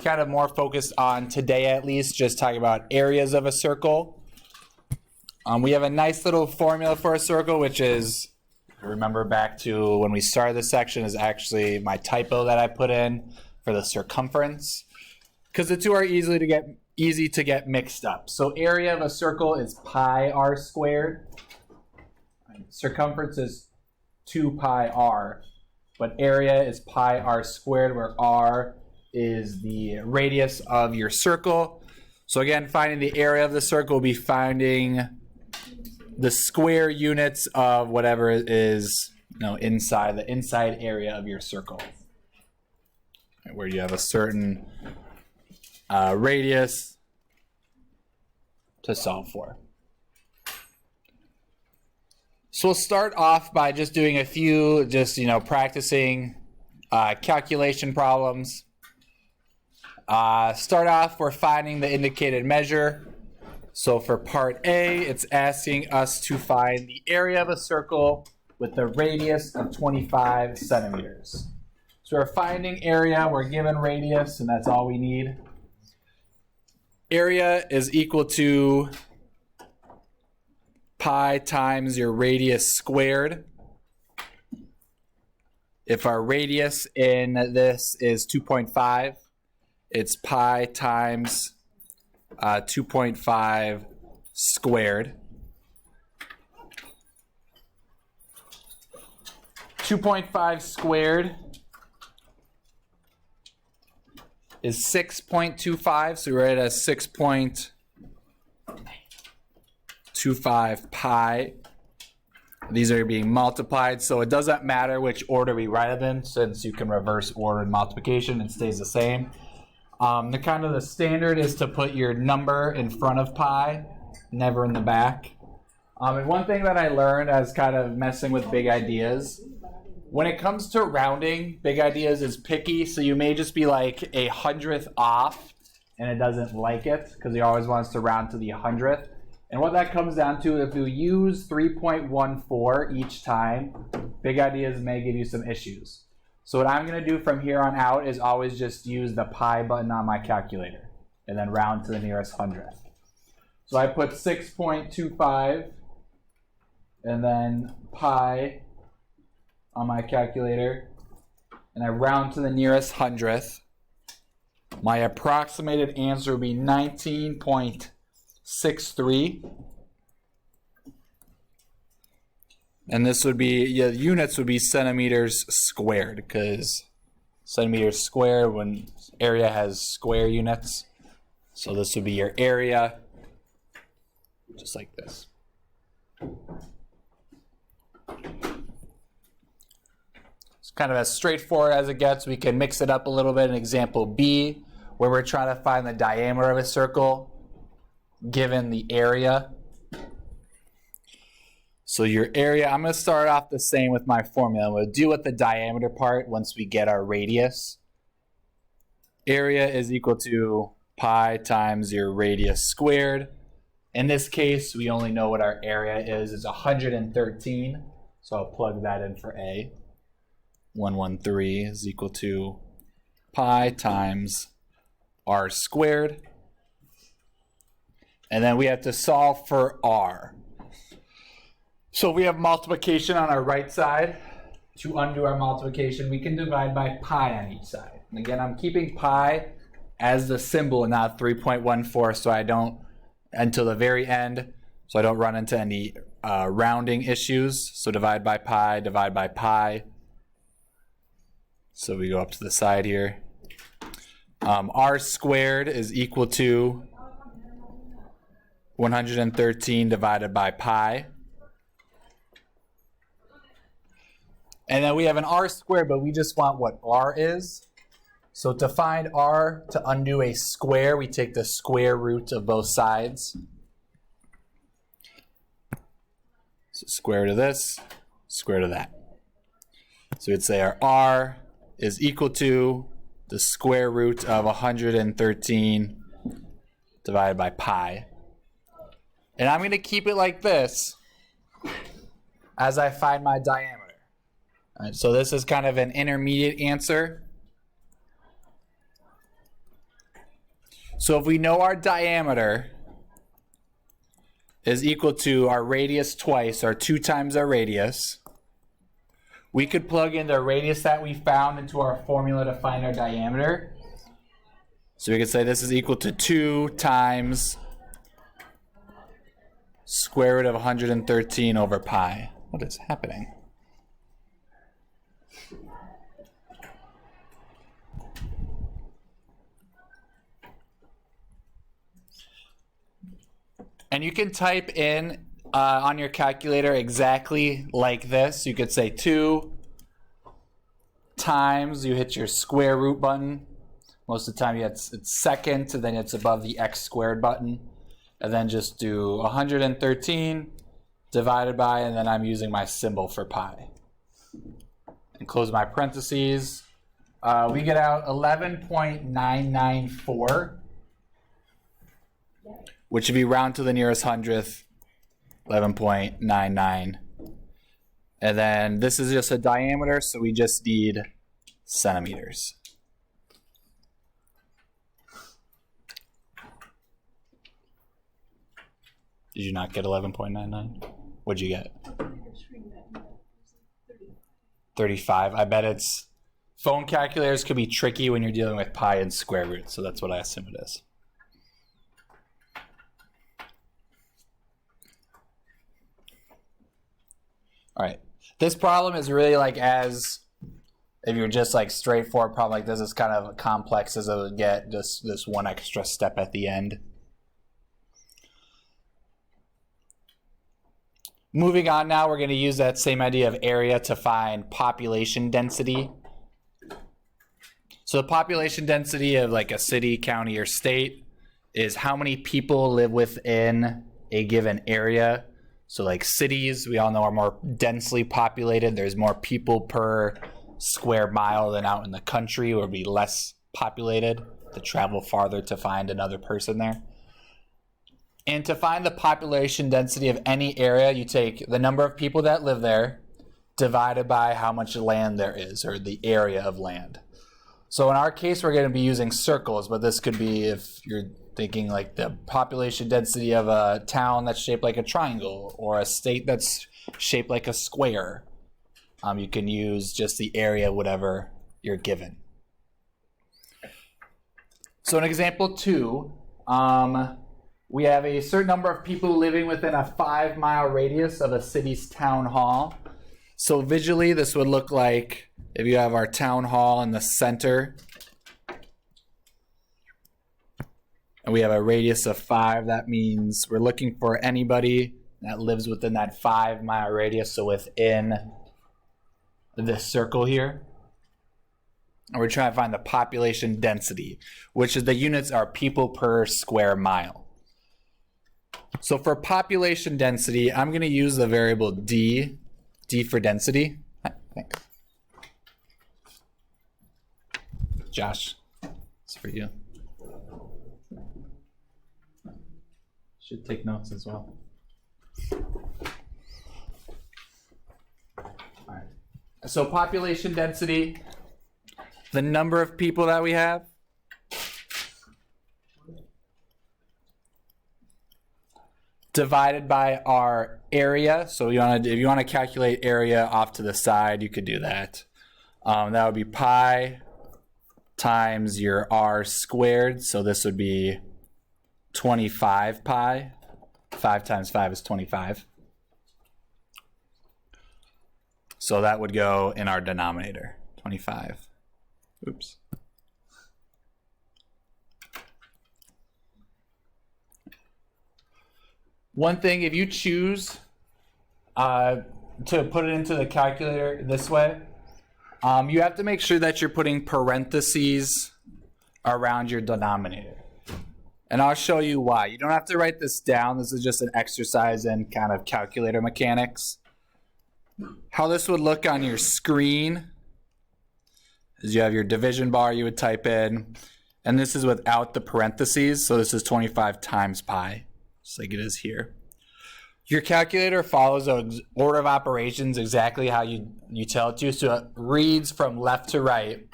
kind of more focused on today, at least, just talking about areas of a circle. We have a nice little formula for a circle, which is, remember back to when we started this section, is actually my typo that I put in for the circumference, because the two are easy to get mixed up. So area of a circle is pi r squared. Circumference is 2 pi r, but area is pi r squared, where r is the radius of your circle. So again, finding the area of the circle will be finding the square units of whatever is, inside the inside area of your circle, where you have a certain radius to solve for. So we'll start off by just doing a few, practicing calculation problems. Start off, we're finding the indicated measure. So for part A, it's asking us to find the area of a circle with the radius of 25 centimeters. So we're finding area, we're given radius, and that's all we need. Area is equal to pi times your radius squared. If our radius in this is 2.5, it's pi times 2.5 squared. 2.5 squared is 6.25, so we're at a 6.25 pi. These are being multiplied, so it doesn't matter which order we write them in, since you can reverse order in multiplication, it stays the same. The standard is to put your number in front of pi, never in the back. And one thing that I learned as kind of messing with Big Ideas, when it comes to rounding, Big Ideas is picky, so you may just be like a hundredth off, and it doesn't like it, because he always wants to round to the hundredth. And what that comes down to, if you use 3.14 each time, Big Ideas may give you some issues. So what I'm going to do from here on out is always just use the pi button on my calculator and then round to the nearest hundredth. So I put 6.25 and then pi on my calculator, and I round to the nearest hundredth. My approximated answer would be 19.63. And this would be, units would be centimeters squared, because centimeters squared when area has square units. So this would be your area, just like this. It's kind of as straightforward as it gets. We can mix it up a little bit in example B, where we're trying to find the diameter of a circle given the area. So your area, I'm going to start off the same with my formula. We'll deal with the diameter part once we get our radius. Area is equal to pi times your radius squared. In this case, we only know what our area is. It's 113. So I'll plug that in for A. 113 is equal to pi times r squared. And then we have to solve for r. So we have multiplication on our right side. To undo our multiplication, we can divide by pi on each side. And again, I'm keeping pi as the symbol and not 3.14, so I don't, until the very end, so I don't run into any rounding issues. So divide by pi, divide by pi. So we go up to the side here. R squared is equal to 113 divided by pi. And then we have an r squared, but we just want what r is. So to find r, to undo a square, we take the square root of both sides. So square root of this, square root of that. So we'd say our r is equal to the square root of 113 divided by pi. And I'm going to keep it like this as I find my diameter. All right, so this is kind of an intermediate answer. So if we know our diameter is equal to our radius twice, or 2 times our radius, we could plug in the radius that we found into our formula to find our diameter. So we could say this is equal to 2 times square root of 113 over pi. What is happening? And you can type in on your calculator exactly like this. You could say 2 times, you hit your square root button. Most of the time it's second, and then it's above the x squared button. And then just do 113 divided by, and then I'm using my symbol for pi. And close my parentheses. We get out 11.994. Which if you round to the nearest hundredth, 11.99. And then this is just a diameter, so we just need centimeters. Did you not get 11.99? What'd you get? 35. I bet it's... Phone calculators could be tricky when you're dealing with pi and square root, so that's what I assume it is. All right, this problem is really like as if you're just like straightforward problem like this, it's kind of complex as it would get, just this one extra step at the end. Moving on now, we're going to use that same idea of area to find population density. So the population density of like a city, county, or state is how many people live within a given area. So like cities, we all know are more densely populated. There's more people per square mile than out in the country, where it would be less populated, to travel farther to find another person there. And to find the population density of any area, you take the number of people that live there divided by how much land there is, or the area of land. So in our case, we're going to be using circles, but this could be if you're thinking like the population density of a town that's shaped like a triangle, or a state that's shaped like a square. You can use just the area, whatever you're given. So in example 2, we have a certain number of people living within a 5-mile radius of a city's town hall. So visually, this would look like if you have our town hall in the center, and we have a radius of 5, that means we're looking for anybody that lives within that 5-mile radius, so within this circle here. And we're trying to find the population density, which is the units are people per square mile. So for population density, I'm going to use the variable d for density. Thanks. Josh, it's for you. Should take notes as well. All right. So population density, the number of people that we have, divided by our area. So if you want to calculate area off to the side, you could do that. That would be pi times your r squared. So this would be 25 pi. 5 times 5 is 25. So that would go in our denominator, 25. Oops. One thing, if you choose to put it into the calculator this way, you have to make sure that you're putting parentheses around your denominator. And I'll show you why. You don't have to write this down. This is just an exercise in kind of calculator mechanics. How this would look on your screen is you have your division bar you would type in, and this is without the parentheses. So this is 25 times pi, just like it is here. Your calculator follows the order of operations exactly how you tell it to. So it reads from left to right,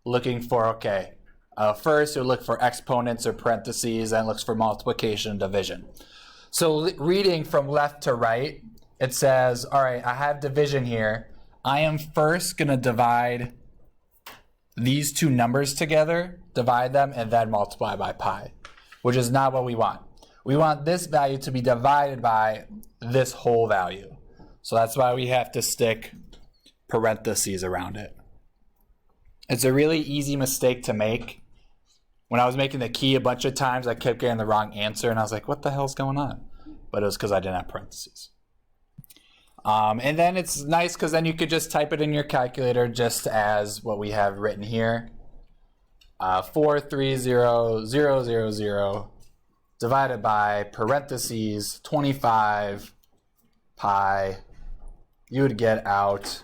looking for, okay, First, you'll look for exponents or parentheses, and it looks for multiplication and division. So reading from left to right, it says, all right, I have division here. I am first going to divide these two numbers together, divide them, and then multiply by pi, which is not what we want. We want this value to be divided by this whole value. So that's why we have to stick parentheses around it. It's a really easy mistake to make. When I was making the key a bunch of times, I kept getting the wrong answer, and I was like, what the hell's going on? But it was because I didn't have parentheses. And then it's nice because then you could just type it in your calculator just as what we have written here. 430,000 divided by parentheses 25 pi. You would get out,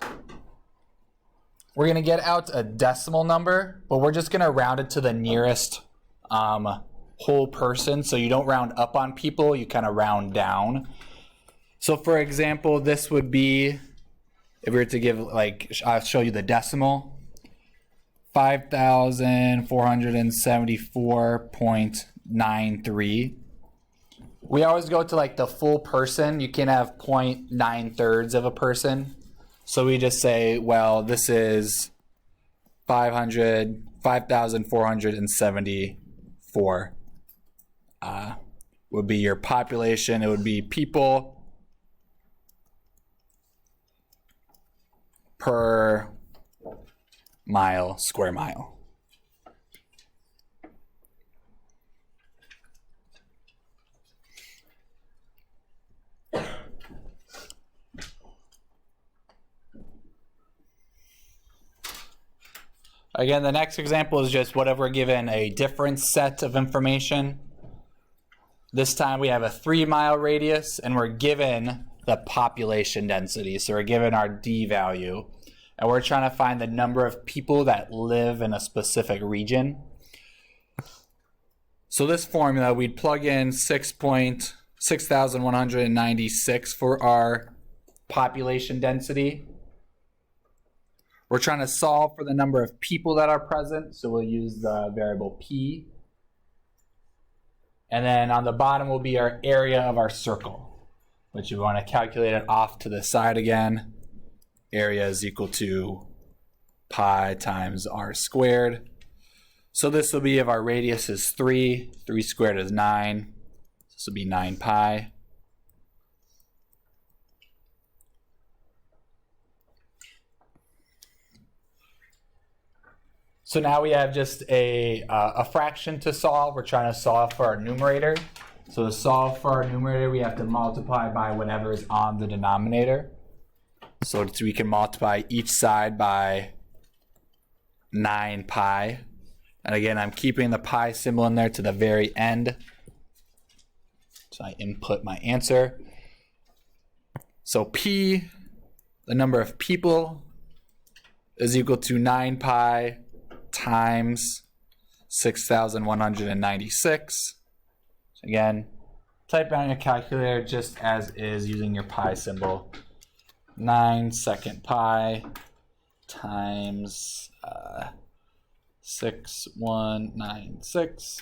we're going to get out a decimal number, but we're just going to round it to the nearest whole person. So you don't round up on people, you kind of round down. So for example, this would be, if we were to give, like, I'll show you the decimal, 5,474.93. We always go to like the full person. You can't have 0.9 of a person. So we just say, well, this is 5,474 would be your population. It would be people per mile, square mile. Again, the next example is just whatever given a different set of information. This time we have a 3-mile radius and we're given the population density. So we're given our D value and we're trying to find the number of people that live in a specific region. So this formula, we'd plug in 6,196 for our population density. We're trying to solve for the number of people that are present, so we'll use the variable p. And then on the bottom will be our area of our circle, which we want to calculate it off to the side again. Area is equal to pi times r squared. So this will be, if our radius is 3, 3 squared is 9. This will be 9 pi. So now we have just a fraction to solve. We're trying to solve for our numerator. So to solve for our numerator, we have to multiply by whatever is on the denominator. So we can multiply each side by 9 pi. And again, I'm keeping the pi symbol in there to the very end. So I input my answer. So P, the number of people, is equal to 9 pi times 6,196. Again, type out your calculator just as is using your pi symbol. 9 second pi times 6,196.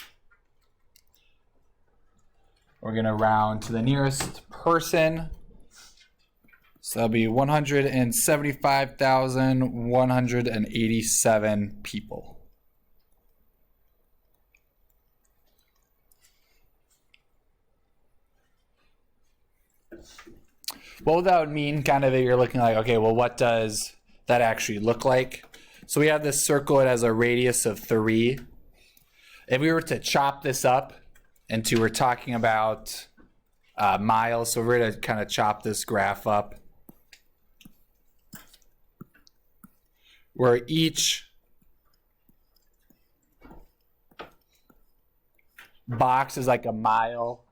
We're going to round to the nearest person. So that'll be 175,187 people. What that would mean, kind of, if you're looking like, okay, well, what does that actually look like? So we have this circle, it has a radius of 3. If we were to chop this up into, we're talking about miles, so we're going to kind of chop this graph up, where each box is like a mile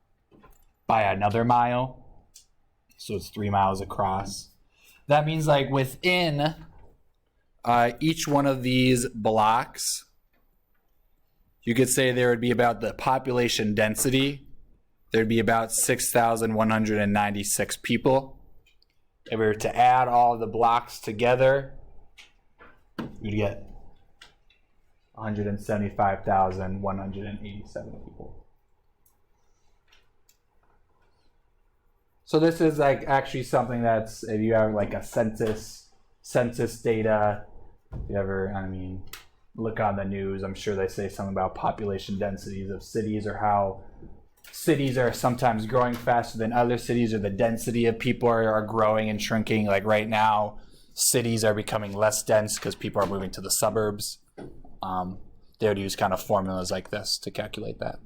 by another mile. So it's 3 miles across. That means like within each one of these blocks, you could say there would be about the population density. There'd be about 6,196 people. If we were to add all the blocks together, we'd get 175,187 people. So this is like actually something that's, if you have like a census data, if you ever, I mean, look on the news, I'm sure they say something about population densities of cities, or how cities are sometimes growing faster than other cities, or the density of people are growing and shrinking. Like right now, cities are becoming less dense because people are moving to the suburbs. They would use kind of formulas like this to calculate that.